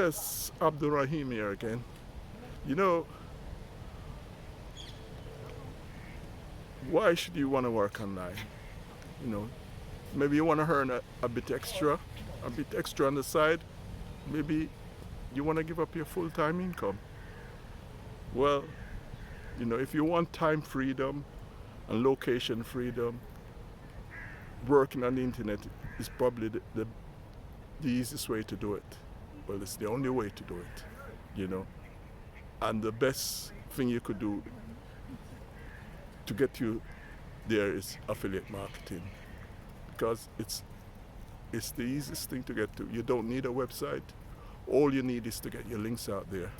Yes, Abdul Rahim here again. You know, why should you want to work online? You know, maybe you want to earn a bit extra, on the side. Maybe you want to give up your full-time income. Well, if you want time freedom and location freedom, working on the internet is probably the easiest way to do it. Well, it's the only way to do it, you know. And the best thing you could do to get you there is affiliate marketing, because it's the easiest thing to get to. You don't need a website. All you need is to get your links out there.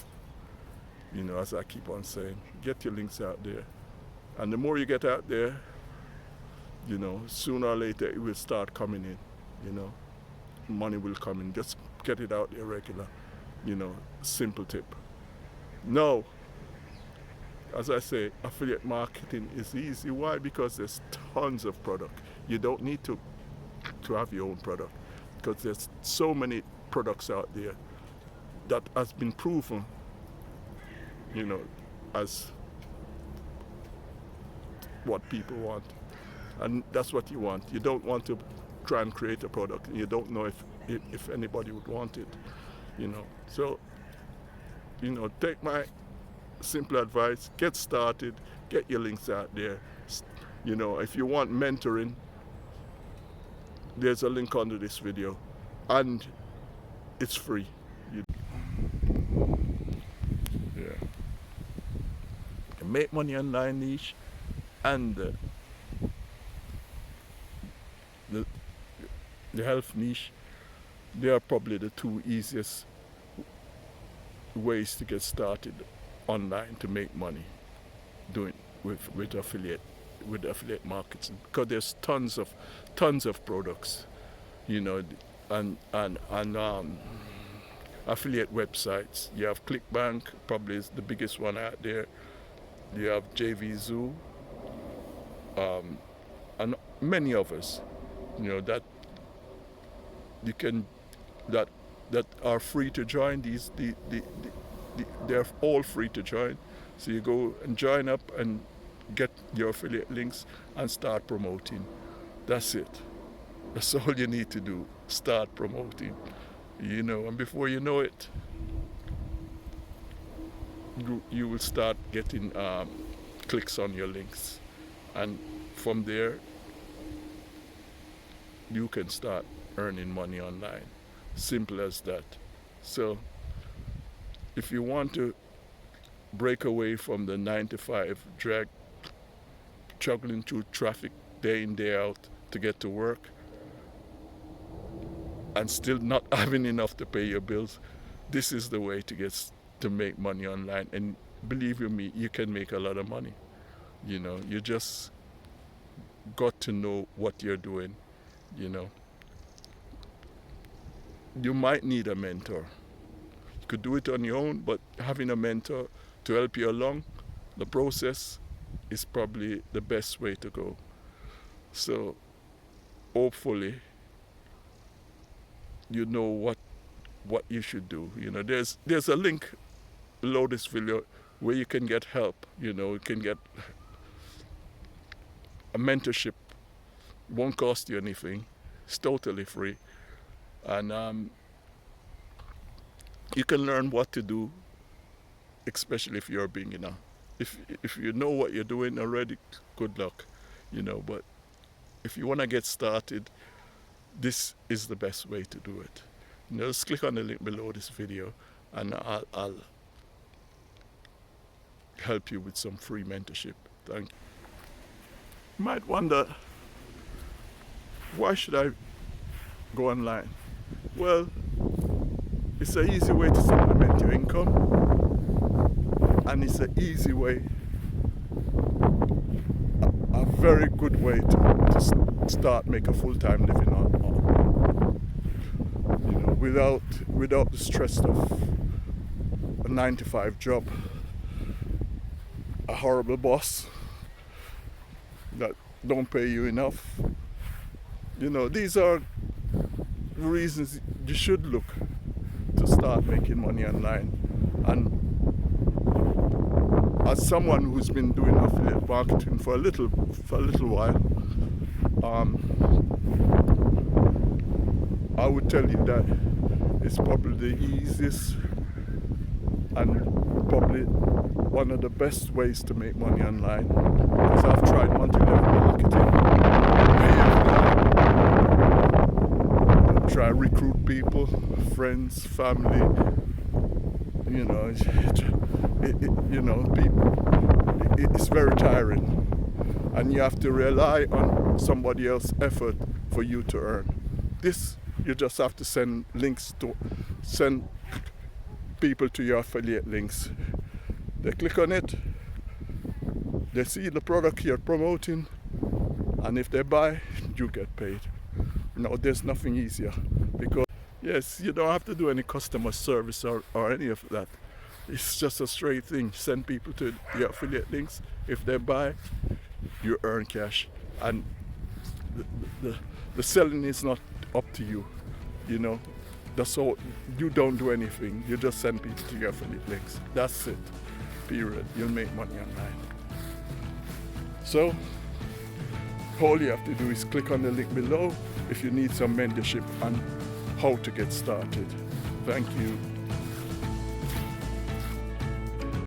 As I keep on saying, get your links out there. And the more you get out there, sooner or later it will start coming in, Money will come in. Just get it out there regular, simple tip. No, as I say, affiliate marketing is easy. Why? Because there's tons of product. You don't need to have your own product, because there's so many products out there that has been proven, as what people want. And that's what you want. You don't want to try and create a product and you don't know if anybody would want it, So, take my simple advice, get started, get your links out there. If you want mentoring, there's a link under this video and it's free. Yeah. You make money online niche and the health niche, they are probably the two easiest ways to get started online to make money doing with affiliate marketing, because there's tons of products, and affiliate websites. You have ClickBank, probably is the biggest one out there. You have JVZoo, and many others, that you can that are free to join. They're all free to join. So you go and join up and get your affiliate links and start promoting. That's it. That's all you need to do. Start promoting. And before you know it, you will start getting clicks on your links. And from there, you can start earning money online. Simple as that. So if you want to break away from the 9-to-5 drag, juggling through traffic day in, day out to get to work, and still not having enough to pay your bills, this is the way to make money online. And believe you me, you can make a lot of money. You just got to know what you're doing. You might need a mentor. You could do it on your own, but having a mentor to help you along the process is probably the best way to go. So hopefully you know what you should do. There's a link below this video where you can get help. You can get a mentorship. It won't cost you anything. It's totally free. And you can learn what to do, especially if you're a beginner. If you know what you're doing already, good luck. But if you want to get started, this is the best way to do it. Just click on the link below this video and I'll help you with some free mentorship. Thank you. You might wonder, why should I go online? Well, it's an easy way to supplement your income, and it's an easy way, a very good way to start make a full-time living on without the stress of a 9-to-5 job, a horrible boss that don't pay you enough. These are reasons you should look to start making money online. And as someone who's been doing affiliate marketing for a little while, I would tell you that it's probably the easiest and probably one of the best ways to make money online, because I've tried multi-level marketing. Try recruit people, friends, family. You know, it's very tiring, and you have to rely on somebody else's effort for you to earn. This, you just have to send people to your affiliate links. They click on it, they see the product you're promoting, and if they buy, you get paid. No, there's nothing easier, because yes, you don't have to do any customer service or any of that. It's just a straight thing. Send people to your affiliate links. If they buy, you earn cash, and the selling is not up to you. You know, that's all. You don't do anything. You just send people to your affiliate links. That's it. Period. You'll make money online. So all you have to do is click on the link below if you need some mentorship on how to get started. Thank you.